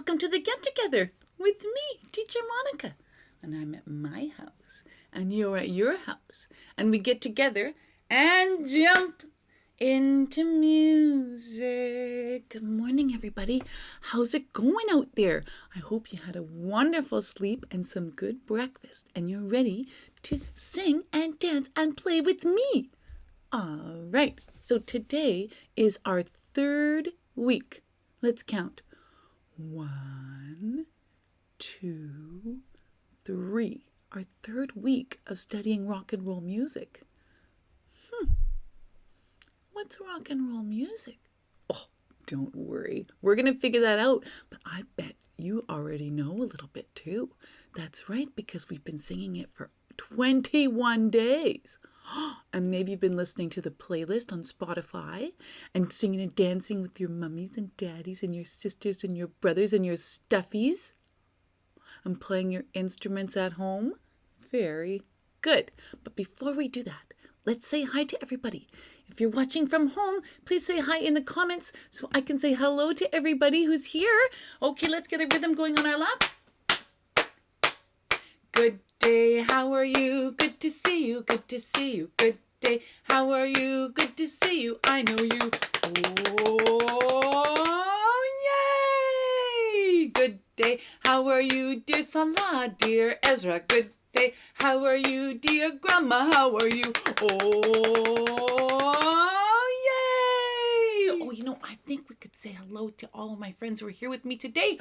Welcome to the get-together with me, Teacher Monica. And I'm at my house, and you're at your house, and we get together and jump into music. Good morning, everybody. How's it going out there? I hope you had a wonderful sleep and some good breakfast, and you're ready to sing and dance and play with me. All right, so today is our third week. Let's count. 1, 2, 3. Our third week of studying rock and roll music. What's rock and roll music? Oh, don't worry. We're going to figure that out. But I bet you already know a little bit too. That's right, because we've been singing it for 21 days. And maybe you've been listening to the playlist on Spotify and singing and dancing with your mummies and daddies and your sisters and your brothers and your stuffies and playing your instruments at home. Very good. But before we do that, let's say hi to everybody. If you're watching from home, please say hi in the comments so I can say hello to everybody who's here. Okay, let's get a rhythm going on our lap. Good day, how are you? Good to see you, good to see you. Good day, how are you? Good to see you, I know you. Oh, yay! Good day, how are you, dear Salah, dear Ezra? Good day, how are you, dear Grandma? How are you? Oh, yay! Oh, I think we could say hello to all of my friends who are here with me today.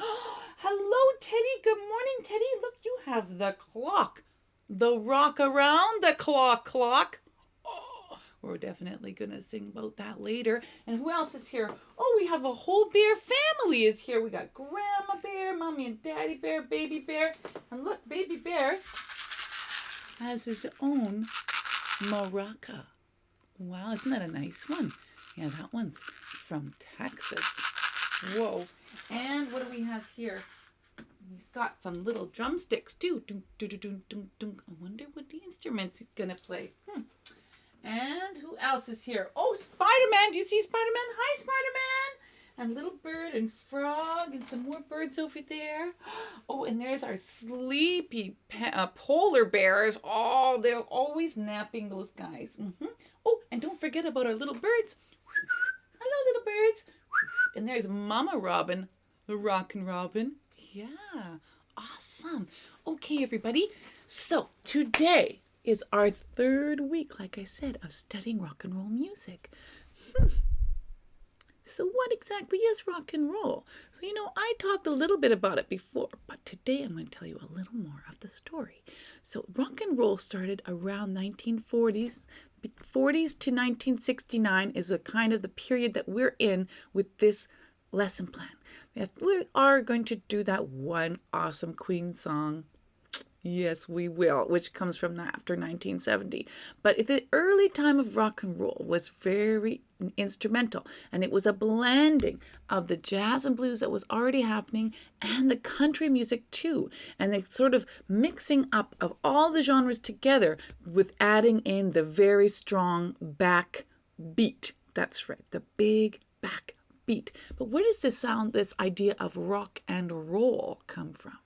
Hello, Teddy. Good morning, Teddy. Look, you have the clock. The rock around the clock. Oh, we're definitely going to sing about that later. And who else is here? Oh, we have a whole bear family is here. We got Grandma Bear, Mommy and Daddy Bear, Baby Bear. And look, Baby Bear has his own maraca. Wow, isn't that a nice one? Yeah, that one's from Texas. Whoa. And what do we have here? He's got some little drumsticks too. Dun, dun, dun, dun, dun, dun. I wonder what the instruments he's going to play. And who else is here? Oh, Spider-Man. Do you see Spider-Man? Hi, Spider-Man. And little bird and frog and some more birds over there. Oh, and there's our sleepy polar bears. Oh, they're always napping, those guys. Oh, and don't forget about our little birds. Hello, little birds. And there's Mama Robin, the Rockin' Robin. Yeah, awesome. Okay, everybody. So today is our third week, like I said, of studying rock and roll music. So what exactly is rock and roll? So, I talked a little bit about it before, but today I'm going to tell you a little more of the story. So rock and roll started around 1940s. 40s to 1969 is a kind of the period that we're in with this lesson plan. We are going to do that one awesome Queen song. Yes, we will, which comes from after 1970. But the early time of rock and roll was very instrumental, and it was a blending of the jazz and blues that was already happening and the country music too, and the sort of mixing up of all the genres together with adding in the very strong back beat. That's right, the big back beat. But where does this idea of rock and roll come from?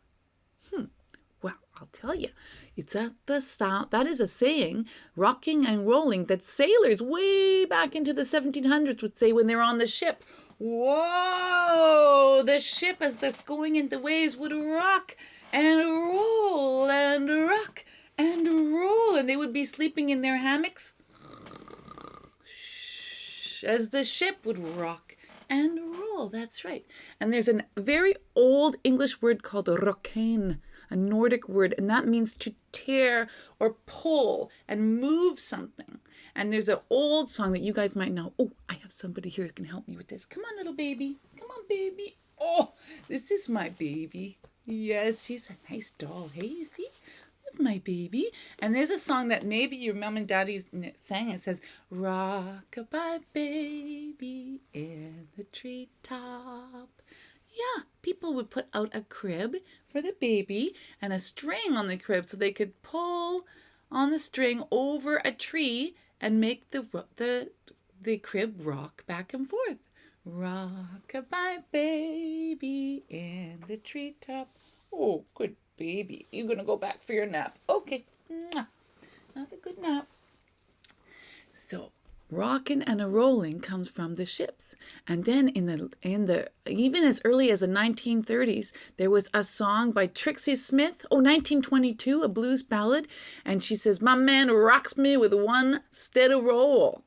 Well, I'll tell you, it's at the sound. That is a saying, rocking and rolling, that sailors way back into the 1700s would say when they're on the ship. Whoa, the ship as that's going in the waves would rock and roll and rock and roll. And they would be sleeping in their hammocks as the ship would rock and roll. That's right. And there's a very old English word called Rockin, a Nordic word, and that means to tear or pull and move something. And there's an old song that you guys might know. Oh, I have somebody here who can help me with this. Come on, little baby. Come on, baby. Oh, this is my baby. Yes, she's a nice doll. Hey, you see? That's my baby. And there's a song that maybe your mom and daddy sang. It says, rock-a-bye baby in the treetop. Yeah, people would put out a crib for the baby and a string on the crib so they could pull on the string over a tree and make the crib rock back and forth. Rock-a-bye baby in the treetop. Oh, good baby. You gonna go back for your nap? Okay. Mwah. Have a good nap. So, rockin' and a rolling comes from the ships. And then in the even as early as the 1930s, there was a song by Trixie Smith, 1922, a blues ballad, and she says, "My man rocks me with one steady roll."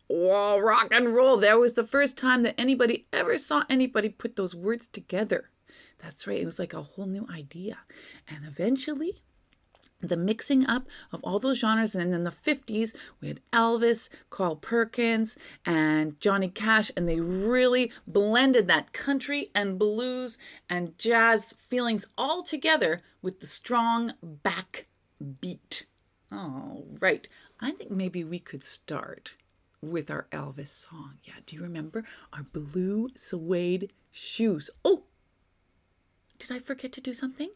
Oh, rock and roll. That was the first time that anybody ever saw anybody put those words together. That's right. It was like a whole new idea. And eventually, the mixing up of all those genres. And then in the 50s, we had Elvis, Carl Perkins, and Johnny Cash, and they really blended that country and blues and jazz feelings all together with the strong backbeat. All right. I think maybe we could start with our Elvis song. Yeah, do you remember our blue suede shoes? Oh, did I forget to do something?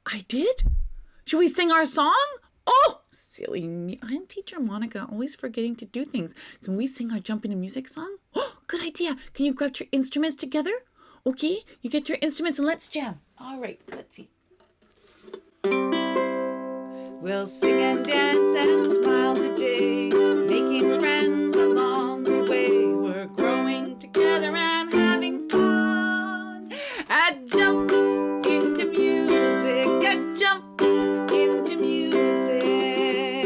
I did? Should we sing our song? Oh, silly me. I'm Teacher Monica, always forgetting to do things. Can we sing our Jump Into Music song? Oh, good idea. Can you grab your instruments together? Okay, you get your instruments and let's jam. All right, let's see. We'll sing and dance and smile today, making friends along the way. We're growing together and having fun. I jump into music, I jump into music.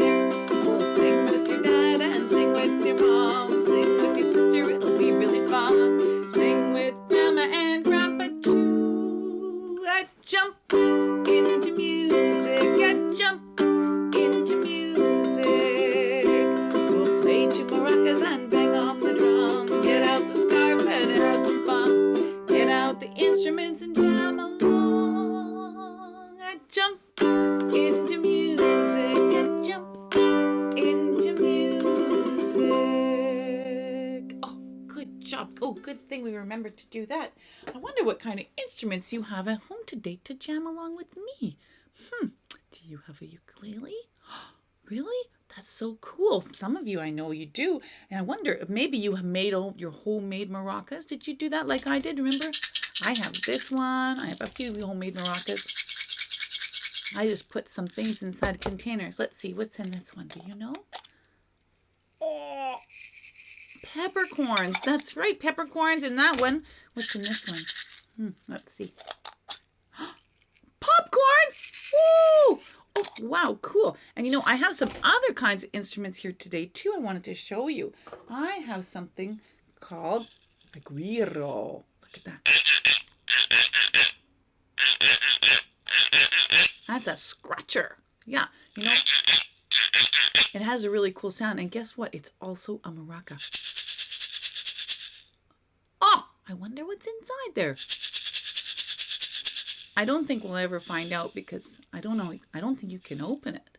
We'll sing with your dad and sing with your mom, sing with your sister, it'll be really fun. Sing with grandma and grandpa too. I jump into music, I jump into music. We'll play two maracas and bang on the drum. Get out the scarf and have some fun. Get out the instruments and jam along. I jump into music. I jump into music. Oh, good job. Oh, good thing we remembered to do that. I wonder what kind of instruments you have at home today to jam along with me. Do you have a ukulele? Really? That's so cool. Some of you, I know you do. And I wonder if maybe you have made your homemade maracas. Did you do that like I did? Remember? I have this one. I have a few homemade maracas. I just put some things inside containers. Let's see. What's in this one? Do you know? Oh, peppercorns. That's right. Peppercorns in that one. What's in this one? Let's see. Popcorn! Woo! Oh, wow, cool. And I have some other kinds of instruments here today, too, I wanted to show you. I have something called a guiro. Look at that. That's a scratcher. Yeah, it has a really cool sound. And guess what? It's also a maraca. Oh, I wonder what's inside there. I don't think we'll ever find out because I don't know. I don't think you can open it.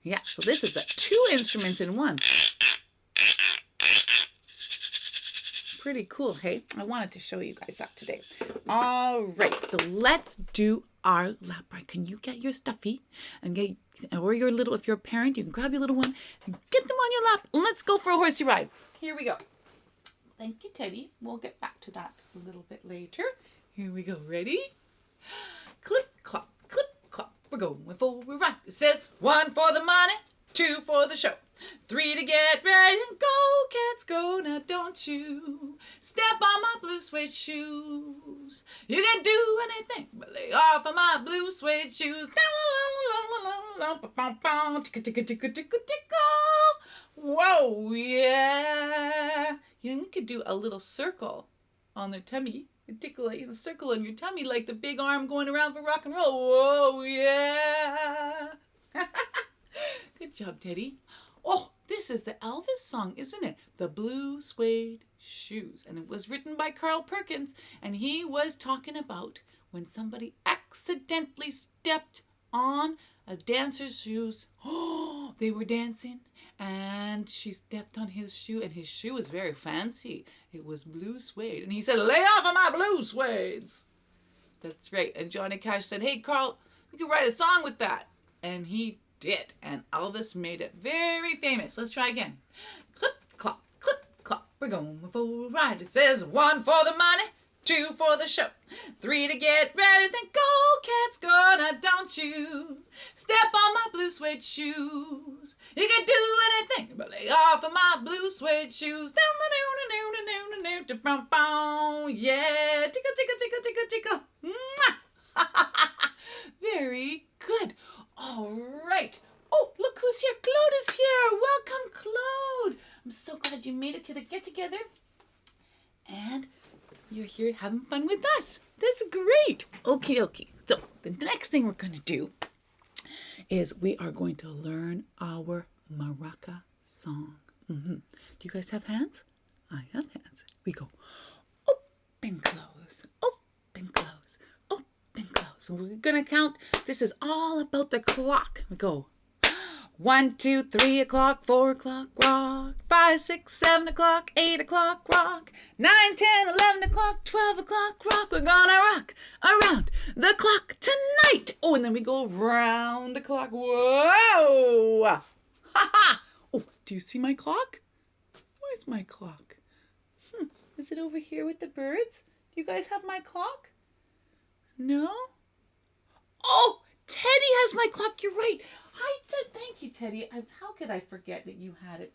Yeah, so this is two instruments in one. Pretty cool, hey? I wanted to show you guys that today. All right, so let's do our lap ride. Can you get your stuffy and or your little, if you're a parent, you can grab your little one and get them on your lap. Let's go for a horsey ride. Here we go. Thank you, Teddy. We'll get back to that a little bit later. Here we go. Ready? Clip, clop, clip, clop. We're going for a ride. It says 1 for the money, 2 for the show, 3 to get ready and go, cats, go. Now don't you step on my blue suede shoes. You can do anything but lay off of my blue suede shoes. Whoa, yeah. We could do a little circle on their tummy. Tickle a circle on your tummy like the big arm going around for rock and roll. Whoa, yeah. Good job, Teddy. Oh, this is the Elvis song, isn't it? The Blue Suede Shoes. And it was written by Carl Perkins. And he was talking about when somebody accidentally stepped on a dancer's shoes. Oh, they were dancing. And she stepped on his shoe, and his shoe was very fancy. It was blue suede. And he said, lay off of my blue suedes. That's right. And Johnny Cash said, hey, Carl, we could write a song with that. And he did. And Elvis made it very famous. Let's try again. Clip, clop, clip, clop. We're going for a ride. It says 1 for the money, 2 for the show, 3 to get ready. Then go, cats, go. Now don't you step on my blue suede shoes. You can do anything but lay off of my blue suede shoes. Yeah, tickle, tickle, tickle, tickle, tickle. Very good. All right. Oh, look who's here. Claude is here. Welcome, Claude. I'm so glad you made it to the get-together. And you're here having fun with us. That's great. Okay. So the next thing we're going to do is we are going to learn our maraca song. Do you guys have hands? I have hands. We go open, close, open, close, open, close. So we're going to count. This is all about the clock. We go 1, 2, 3 o'clock, 4 o'clock, rock. 5, 6, 7 o'clock, 8 o'clock, rock. 9, 10, 11 o'clock, 12 o'clock, rock. We're gonna rock around the clock tonight. Oh, and then we go round the clock. Whoa! Ha ha! Oh, do you see my clock? Where's my clock? Is it over here with the birds? Do you guys have my clock? No? Oh, Teddy has my clock. You're right. I said thank you, Teddy. How could I forget that you had it?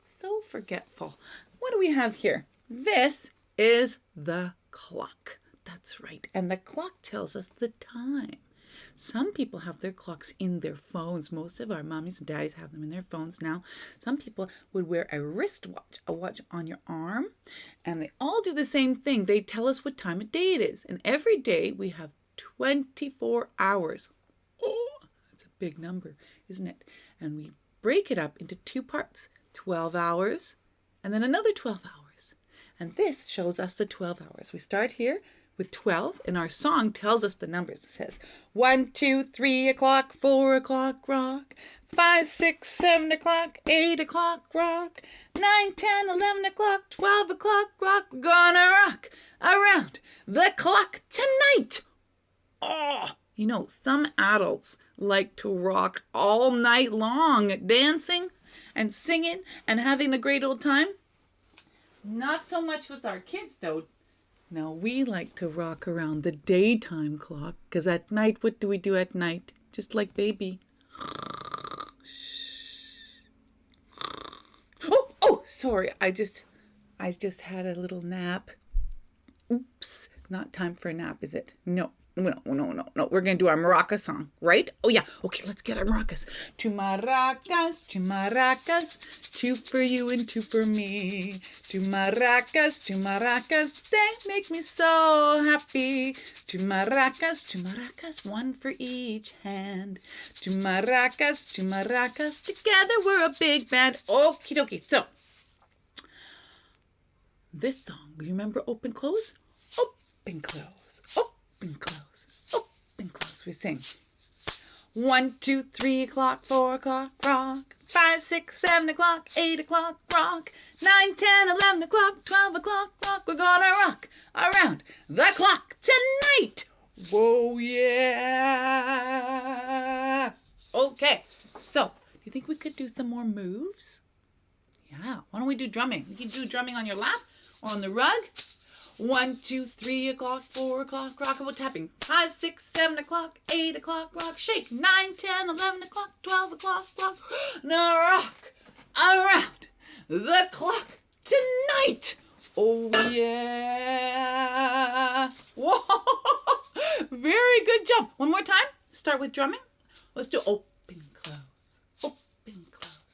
So forgetful. What do we have here? This is the clock. That's right. And the clock tells us the time. Some people have their clocks in their phones. Most of our mommies and daddies have them in their phones now. Some people would wear a wristwatch, a watch on your arm. And they all do the same thing. They tell us what time of day it is. And every day we have 24 hours. Oh, that's a big number, isn't it? And we break it up into 2 parts, 12 hours and then another 12 hours. And this shows us the 12 hours. We start here with 12 and our song tells us the numbers. It says 1, 2, 3 o'clock, 4 o'clock, rock. 5, 6, 7 o'clock, 8 o'clock, rock. 9, 10, 11 o'clock, 12 o'clock, rock. We're gonna rock around the clock tonight. Oh, you know, some adults like to rock all night long, dancing and singing and having a great old time. Not so much with our kids, though. No, we like to rock around the daytime clock, because at night, what do we do at night? Just like baby. Oh, sorry. I just had a little nap. Oops, not time for a nap, is it? No. We're going to do our maraca song, right? Oh, yeah. Okay, let's get our maracas. 2 maracas, 2 maracas, 2 for you and 2 for me. 2 maracas, 2 maracas, they make me so happy. 2 maracas, 1 for each hand. 2 maracas, together we're a big band. Okie dokie. So, this song, you remember open, close? Open, close, open, close. Open, close. We sing 1, 2, 3 o'clock, 4 o'clock, rock. 5, 6, 7 o'clock, 8 o'clock, rock. 9, 10, 11 o'clock, 12 o'clock, rock. We're gonna rock around the clock tonight. Whoa, yeah. Okay, so do you think we could do some more moves? Yeah, why don't we do drumming? We can do drumming on your lap or on the rug. 1, 2, 3 o'clock, 4 o'clock, rockable tapping. 5, 6, 7 o'clock, 8 o'clock, rock, shake. 9, 10, 11 o'clock, 12 o'clock, rock. Now rock around the clock tonight. Oh, yeah. Whoa. Very good job. One more time. Start with drumming. Let's do open, close, open, close,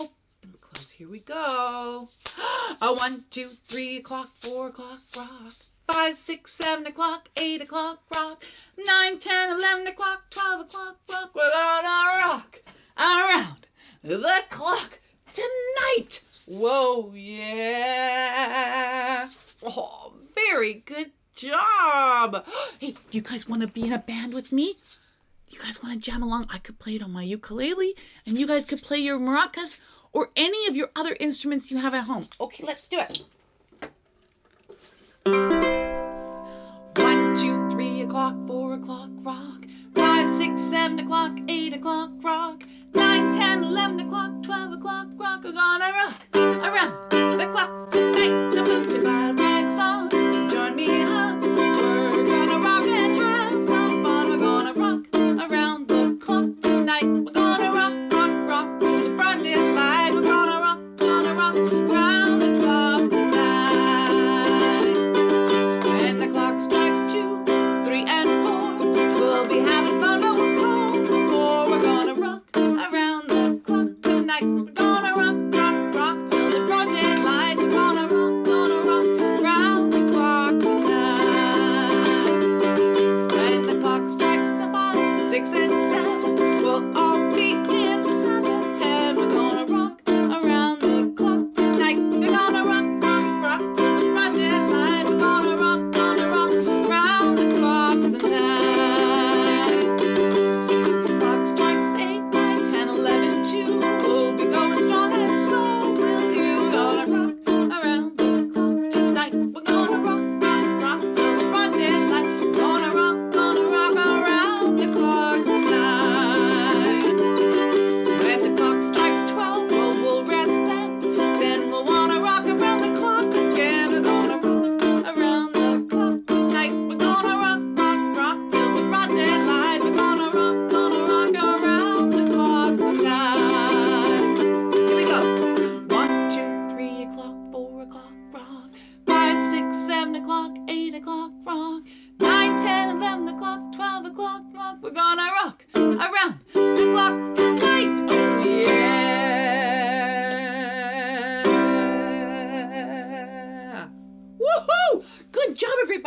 open, close. Here we go. 1, 2, 3 o'clock, 4 o'clock, rock. 5, 6, 7 o'clock, 8 o'clock, rock. 9, 10, 11 o'clock, 12 o'clock, rock. We're gonna rock around the clock tonight. Whoa, yeah. Oh, very good job. Hey, you guys want to be in a band with me? You guys want to jam along? I could play it on my ukulele, and you guys could play your maracas or any of your other instruments you have at home. Okay, let's do it. 1, 2, 3 o'clock, 4 o'clock, rock. 5, 6, 7 o'clock, 8 o'clock, rock. 9, 10, 11 o'clock, 12 o'clock, rock. We're gonna rock around the clock tonight.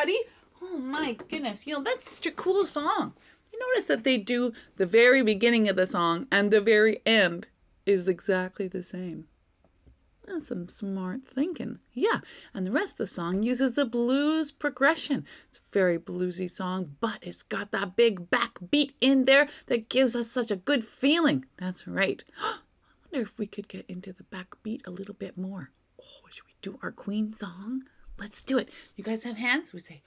everybody. Oh my goodness. That's such a cool song. You notice that they do the very beginning of the song and the very end is exactly the same. That's some smart thinking. Yeah, and the rest of the song uses the blues progression. It's a very bluesy song, but it's got that big backbeat in there that gives us such a good feeling. That's right. I wonder if we could get into the backbeat a little bit more. Oh, should we do our Queen song? Let's do it. You guys have hands? We say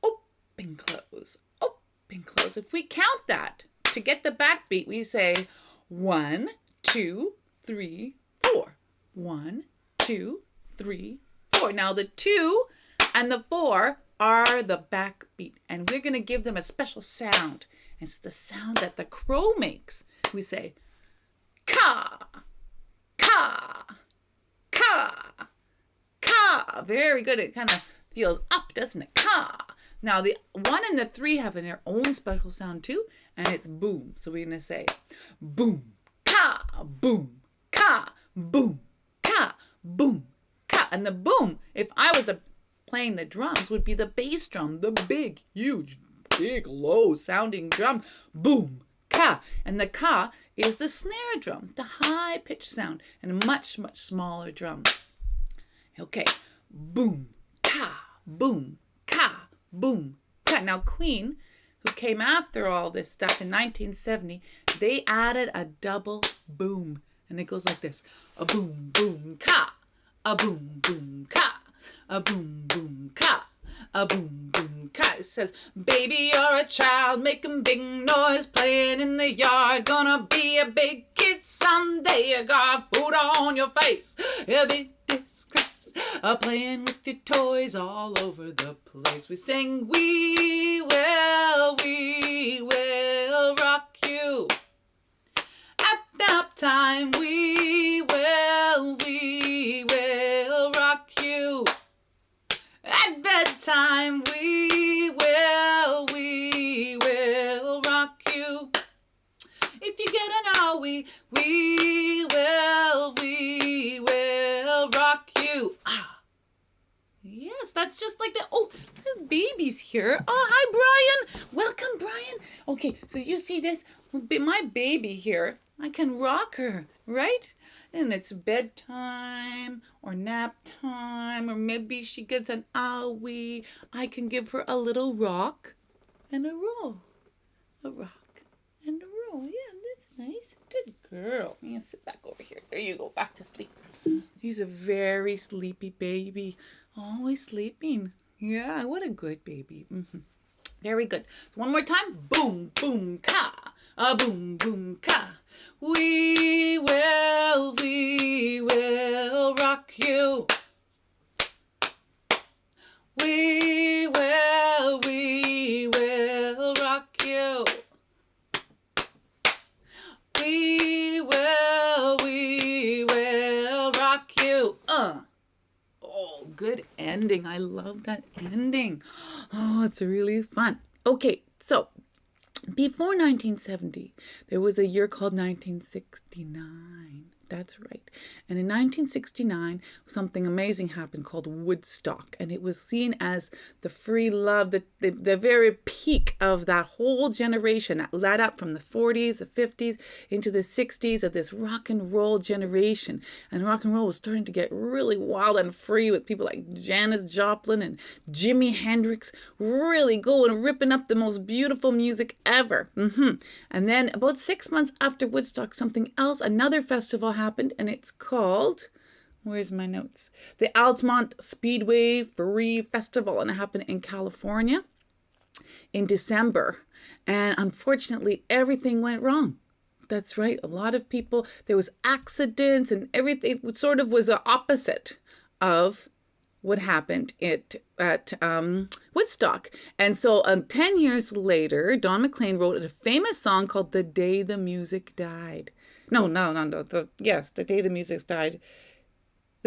open, close, open, close. If we count that to get the backbeat, we say 1, 2, 3, 4. 1, 2, 3, 4. Now the 2 and the 4 are the backbeat, and we're going to give them a special sound. It's the sound that the crow makes. We say ka, ka, ka, ka. Very good. It kind of feels up, doesn't it? Ka. Now the 1 and the 3 have their own special sound too, and it's boom. So we're going to say boom, ka, boom, ka, boom. Ka, boom, ka. And the boom, if I was playing the drums, would be the bass drum, the big, huge, big, low sounding drum. Boom, ka. And the ka is the snare drum, the high pitched sound, and a much, much smaller drum. Okay, boom, ka, boom, ka, boom, ka. Now Queen, who came after all this stuff in 1970, they added a double boom. And it goes like this. A boom, boom, ka. A boom, boom, ka. A boom, boom, ka. A boom, boom, ka. It says, baby, you're a child making big noise, playing in the yard. Gonna be a big kid someday. You got food on your face. You'll be disgraced. Playing with your toys all over the place. We sing, we will rock you. At nap time, we will rock you. At bedtime, we will rock you. If you get an owie, we will rock you. Ah, yes, that's just like that. Oh, the baby's here. Oh, hi, Brian. Welcome, Brian. Okay, so you see this? My baby here, I can rock her, right? And it's bedtime or nap time, or maybe she gets an owie. I can give her a little rock and a roll. A rock and a roll. Yeah, that's nice. Good girl. Yeah, sit back over here. There you go. Back to sleep. She's a very sleepy baby. Always sleeping. Yeah, what a good baby. Mm-hmm. Very good. So one more time. Boom, boom, ka. A boom, boom, ka. We will rock you. We will rock you. We will rock you. Oh, good ending. I love that ending. Oh, it's really fun. Okay, so before 1970, there was a year called 1969. That's right. And in 1969, something amazing happened called Woodstock. And it was seen as the free love, the very peak of that whole generation that led up from the 40s, the 50s, into the 60s of this rock and roll generation. And rock and roll was starting to get really wild and free with people like Janis Joplin and Jimi Hendrix really going, ripping up the most beautiful music ever. And then about 6 months after Woodstock, something else, another festival happened, and it's called, where's my notes? The Altamont Speedway Free Festival, and it happened in California in December. And unfortunately, everything went wrong. That's right. A lot of people, there was accidents and everything. It sort of was the opposite of what happened at Woodstock. And so 10 years later, Don McLean wrote a famous song called The Day the Music Died. No. The Day the Music Died.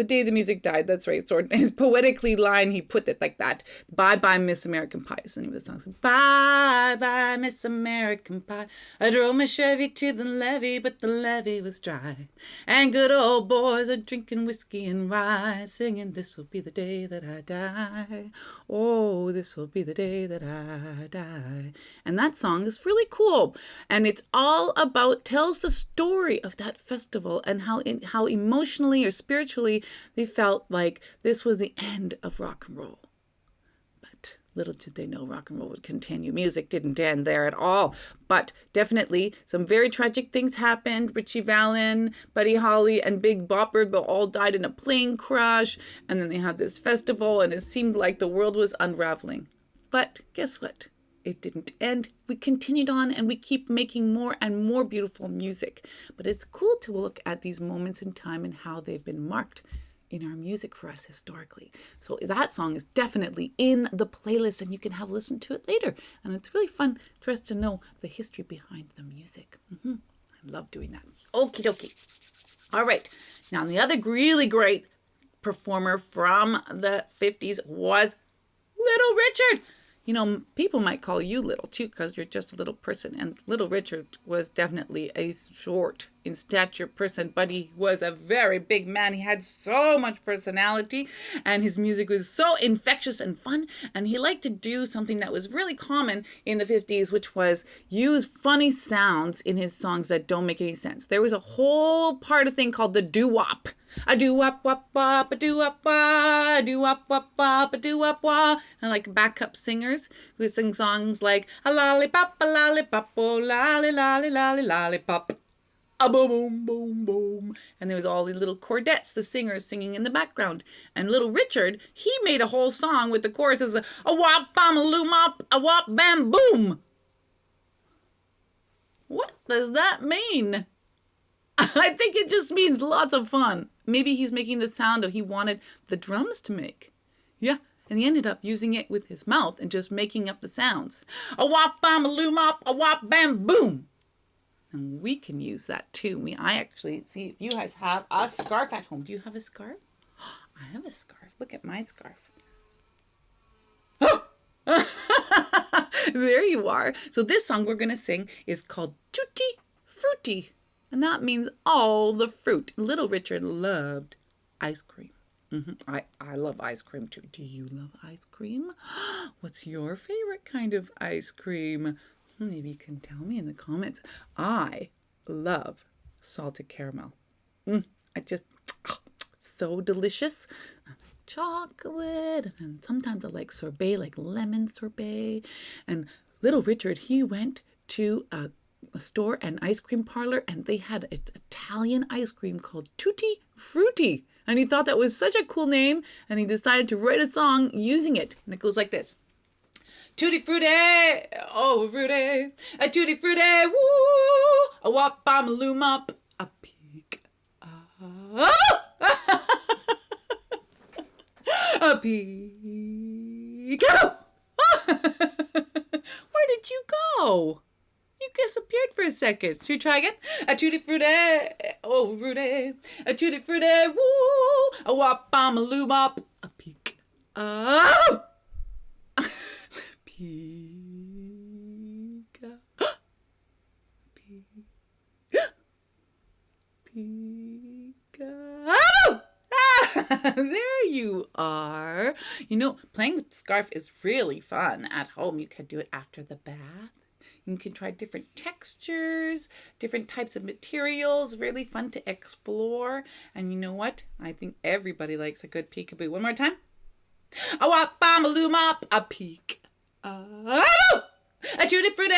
the day the music died. That's right. So his poetically line, he put it like that. Bye bye Miss American Pie is the name of the song. So, bye bye Miss American Pie. I drove my Chevy to the levee, but the levee was dry. And good old boys are drinking whiskey and rye, singing, this'll be the day that I die. Oh, this'll be the day that I die. And that song is really cool. And it's all about, tells the story of that festival and how emotionally or spiritually they felt like this was the end of rock and roll. But little did they know rock and roll would continue. Music didn't end there at all. But definitely some very tragic things happened. Richie Valens, Buddy Holly, and Big Bopper all died in a plane crash. And then they had this festival, and it seemed like the world was unraveling. But guess what? It didn't end. We continued on, and we keep making more and more beautiful music. But it's cool to look at these moments in time and how they've been marked in our music for us historically. So that song is definitely in the playlist, and you can have a listen to it later. And it's really fun for us to know the history behind the music. I love doing that. Okie dokie. All right. Now, the other really great performer from the 50s was Little Richard. You know, people might call you little too because you're just a little person. And Little Richard was definitely a short in stature person, but he was a very big man. He had so much personality, and his music was so infectious and fun. And he liked to do something that was really common in the 50s, which was use funny sounds in his songs that don't make any sense. There was a whole part of thing called the doo-wop. A doo-wop, wop, wop, a doo-wop, wop, a doo-wop, wop, wop, a doo-wop, wop. And like backup singers who sing songs like a lollipop, oh, lolly, lolly, lolly, lollipop. A boom, boom, boom, boom. And there was all the little cordettes, the singers singing in the background. And Little Richard, he made a whole song with the choruses, a wop, bam, a loom, mop, a wop, bam, boom. What does that mean? I think it just means lots of fun. Maybe he's making the sound he wanted the drums to make. Yeah, and he ended up using it with his mouth and just making up the sounds. A wop, bam, a loom, mop, a wop, bam, boom. And we can use that too. I actually, see if you guys have a scarf at home. Do you have a scarf? I have a scarf. Look at my scarf. Oh! There you are. So this song we're going to sing is called Tutti, Frutti. And that means all the fruit. Little Richard loved ice cream. I love ice cream too. Do you love ice cream? What's your favorite kind of ice cream? Maybe you can tell me in the comments. I love salted caramel. It's so delicious. Chocolate. And sometimes I like sorbet, like lemon sorbet. And Little Richard, he went to a store, an ice cream parlor, and they had an Italian ice cream called Tutti Frutti. And he thought that was such a cool name, and he decided to write a song using it. And it goes like this. Tutti frutti, oh frutti, a tutti frutti, woo, a wop, bam, a loom up, a peak, a peek. Where did you go? You disappeared for a second. Should we try again? A tutti frutti, oh frutti, a tutti frutti, woo, a wop, bam, a loom up, a peek, oh. Pika. Pika. There you are. You know, playing with the scarf is really fun at home. You can do it after the bath. You can try different textures, different types of materials. Really fun to explore. And you know what? I think everybody likes a good peekaboo. One more time. A wop, bam, a loom up, a peek. A tutti frutti,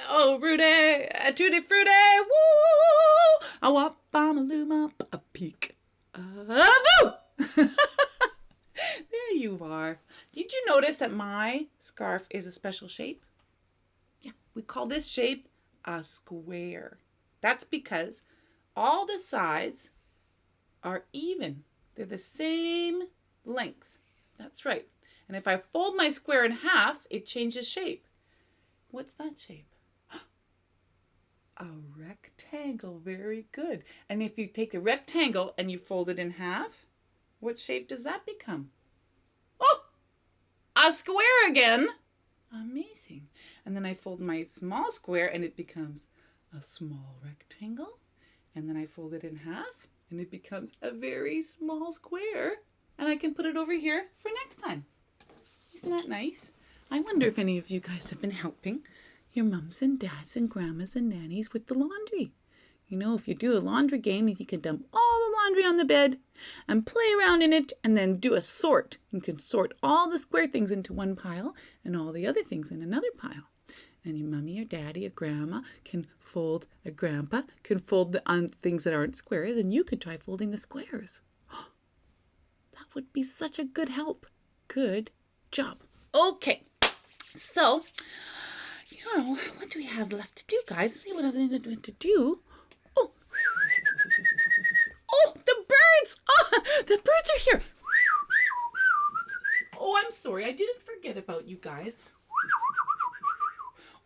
oh Rudy, a tutti frutti, woo, a wop, bam, a loom up, a peek. There you are. Did you notice that my scarf is a special shape? Yeah, we call this shape a square. That's because all the sides are even. They're the same length. That's right. And if I fold my square in half, it changes shape. What's that shape? A rectangle. Very good. And if you take the rectangle and you fold it in half, What shape does that become? Oh, a square again. Amazing. And then I fold my small square and it becomes a small rectangle. And then I fold it in half and it becomes a very small square. And I can put it over here for next time. Isn't that nice? I wonder if any of you guys have been helping your mums and dads and grandmas and nannies with the laundry. You know, if you do a laundry game, you can dump all the laundry on the bed and play around in it and then do a sort. You can sort all the square things into one pile and all the other things in another pile. And your mommy or daddy or grandma can fold, or grandpa can fold the things that aren't squares, and you could try folding the squares. That would be such a good help. Good job. Okay, so, what do we have left to do, guys? Let's see what I'm going to do. Oh, the birds! Oh, the birds are here. Oh, I'm sorry. I didn't forget about you guys.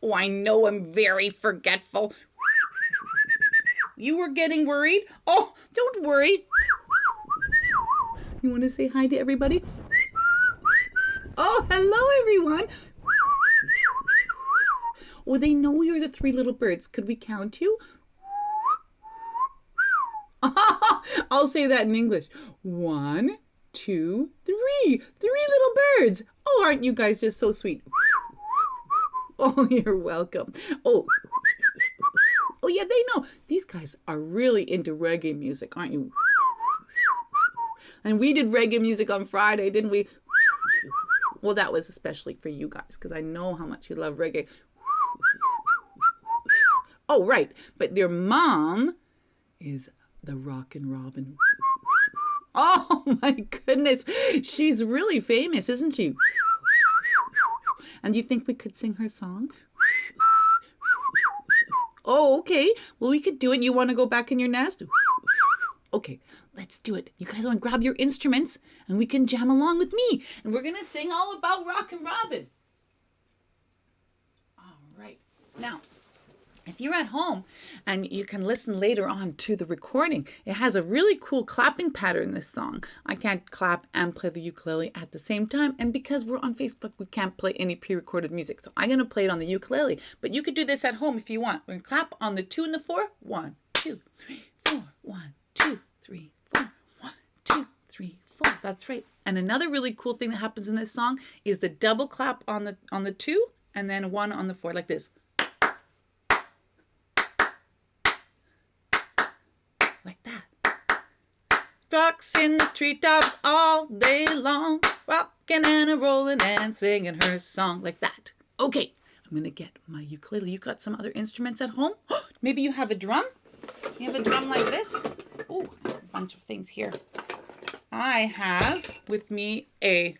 Oh, I know I'm very forgetful. You were getting worried? Oh, don't worry. You want to say hi to everybody? Oh, hello, everyone. Oh, they know you're the three little birds. Could we count you? I'll say that in English. 1, 2, 3. 3 little birds. Oh, aren't you guys just so sweet? Oh, you're welcome. Oh, yeah, they know. These guys are really into reggae music, aren't you? And we did reggae music on Friday, didn't we? Well, that was especially for you guys because I know how much you love reggae. Oh, right. But your mom is the Rockin' Robin. Oh my goodness. She's really famous, isn't she? And do you think we could sing her song? Oh, okay. Well, we could do it. You want to go back in your nest? Okay, let's do it. You guys want to grab your instruments and we can jam along with me. And we're going to sing all about Rockin' Robin. All right. Now, if you're at home and you can listen later on to the recording, it has a really cool clapping pattern, this song. I can't clap and play the ukulele at the same time. And because we're on Facebook, we can't play any pre-recorded music. So I'm going to play it on the ukulele. But you could do this at home if you want. We're going to clap on the 2 and the 4. 1, 2, 3, 4. 1, 2, 3, 4. 1, 2, 3, 4. That's right. And another really cool thing that happens in this song is the double clap on the 2 and then 1 on the 4, like this. Like that. Rocks in the treetops all day long, rocking and a rolling and singing her song, like that. Okay, I'm going to get my ukulele. You got some other instruments at home? Maybe you have a drum? You have a drum like this? Oh, I have a bunch of things here. I have with me a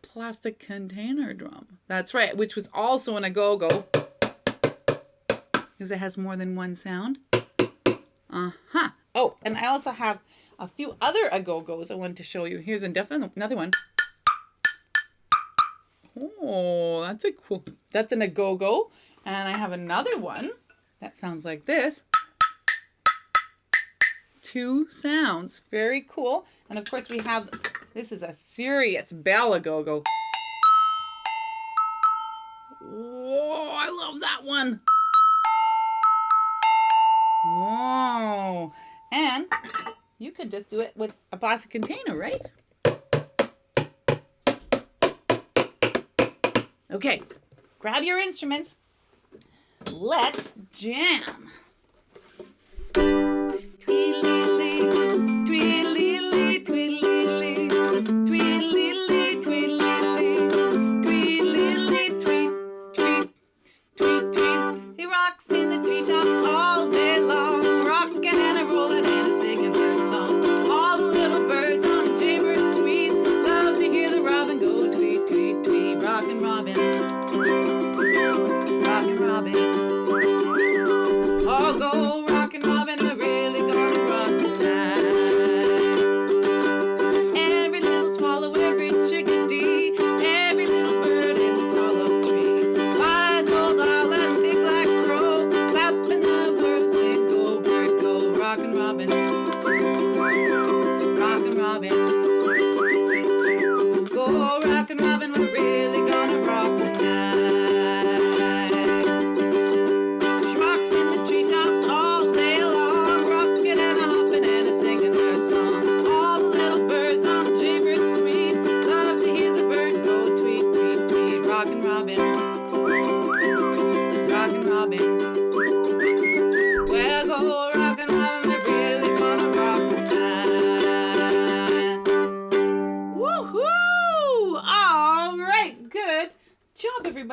plastic container drum. That's right, which was also an a-go-go. Because it has more than one sound. Uh-huh. Oh, and I also have a few other a-go-go's I wanted to show you. Here's another one. Oh, that's an a-go-go. And I have another one that sounds like this. 2 sounds. Very cool. And of course this is a serious bell a-go-go. Whoa, I love that one. Oh, and you could just do it with a plastic container, right? Okay, grab your instruments. Let's jam. Tweedledee, tweedledee, tweedledee, tweedledee, tweedledee, tweedledee, tweed, tweed, tweed, tweed. He rocks in the treetops all day long, rocking and a rolling and singing her song. All the little birds on the jaybird suite love to hear the robin go tweet, tweet, tweet. Rockin' Robin, rockin' Robin. Oh, go rockin' Robin, we're really gonna rock tonight.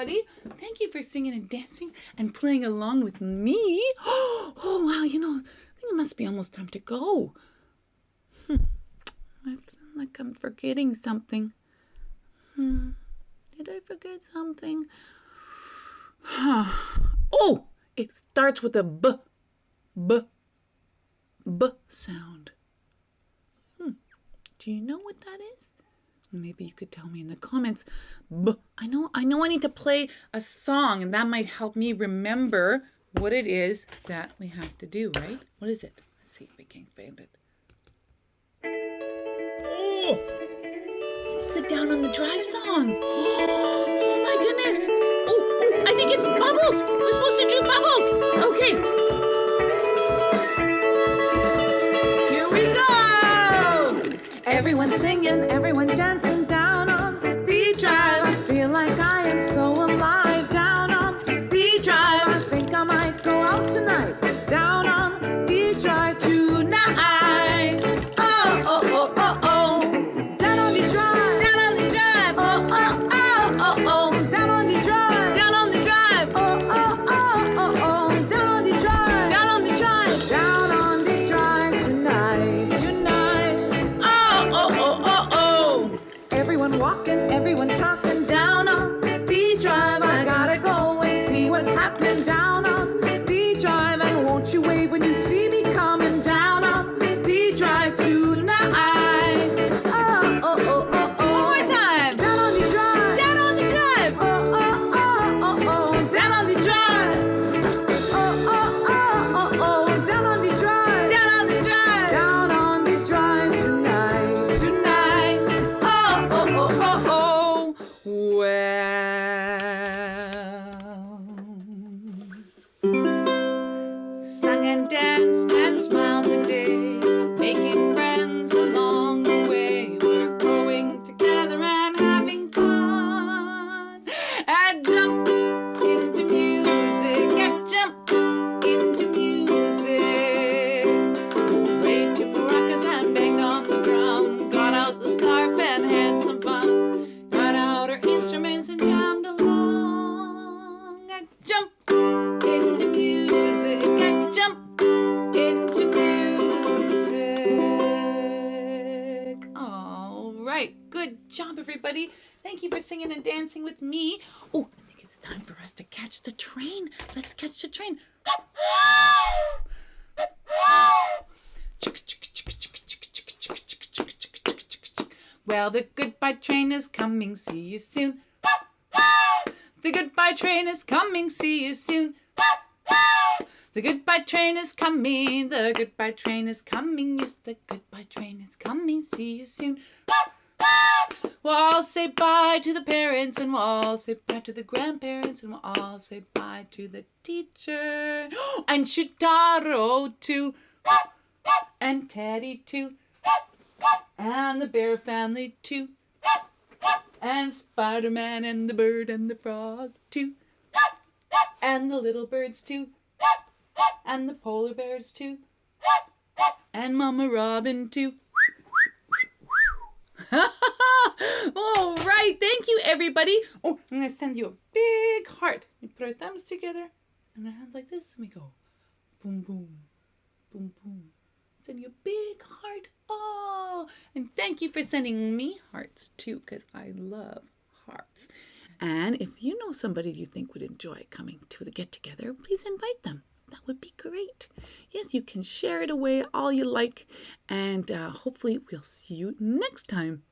everybody. Thank you for singing and dancing and playing along with me. Oh, wow, you know, I think it must be almost time to go. I feel like I'm forgetting something. Did I forget something? Oh, it starts with a B sound. Do you know what that is? Maybe you could tell me in the comments. I know I need to play a song, and that might help me remember what it is that we have to do, right? What is it? Let's see if we can find it. Oh, it's the Down on the Drive song. Oh my goodness. Oh, I think it's bubbles. We're supposed to do bubbles. Okay. Here we go. Everyone singing, everyone dancing down on the drive. I feel like I am so alive down on the drive. I think I might go out tonight down on the drive tonight. Oh, oh, oh, oh, oh. Down on the drive. Down on the drive. Oh, oh, oh, oh, oh. Down on the drive. Down on the drive. Oh, oh, oh, oh, oh. Down on the drive. Down on the drive. Down on the drive tonight, tonight. Oh, oh, oh, oh, oh. Everyone walking, everyone talking down on the drive. I gotta go and see what's happening down on the drive. And won't you wave when you see me coming down on the drive tonight? Oh, oh, oh, oh, oh. One more time. Down on the drive. Down on the drive. Oh, oh, oh, oh, oh. Down on the drive. Oh, oh, oh, oh, oh. Down on the drive. Down on the drive. Down on the drive tonight, tonight. Oh, oh, oh, oh, oh. Well, sung and danced and smiled today, making friends along the way. We're growing together and having fun. And jump into music, and jump into music. Played two maracas and banged on the drum. Got out the scarf and had some fun. Got out our instruments and jammed along. And jump into music, and jump into music. All right, good job, everybody. Thank you for singing and dancing with me. Oh, I think it's time for us to catch the train. Let's catch the train. Well, the goodbye train is coming. See you soon. The goodbye train is coming. See you soon. The goodbye train is coming. The goodbye train is coming. Yes, the goodbye train is coming. See you soon. We'll all say bye to the parents, and we'll all say bye to the grandparents, and we'll all say bye to the teacher. And Shitaro too. And Teddy too. And the bear family too. And Spider-Man and the bird and the frog too. And the little birds too. And the polar bears too. And Mama Robin too. All right, thank you, everybody. Oh, I'm going to send you a big heart. We put our thumbs together and our hands like this, and we go boom, boom, boom, boom. Send you a big heart. Oh, and thank you for sending me hearts too, because I love hearts. And if you know somebody you think would enjoy coming to the get-together, please invite them. That would be great. Yes, you can share it away all you like. And hopefully we'll see you next time.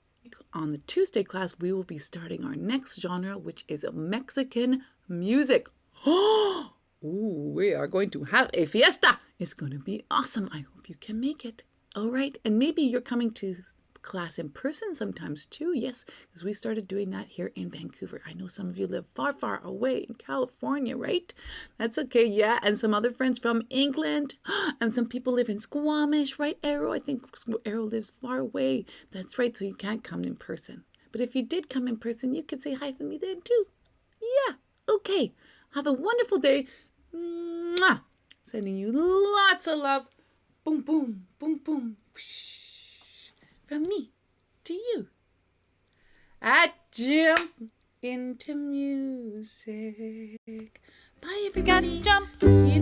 On the Tuesday class, we will be starting our next genre, which is Mexican music. Oh, we are going to have a fiesta. It's going to be awesome. I hope you can make it. All right. And maybe you're coming to class in person sometimes too. Yes, because we started doing that here in Vancouver. I know some of you live far, far away in California, right? That's okay. Yeah. And some other friends from England, and some people live in Squamish, right, Arrow? I think Arrow lives far away. That's right. So you can't come in person. But if you did come in person, you could say hi for me then too. Yeah. Okay. Have a wonderful day. Mwah. Sending you lots of love. Boom, boom, boom, boom. Whoosh. From me to you. I jump into music. Bye, everybody. Gotta jump. See you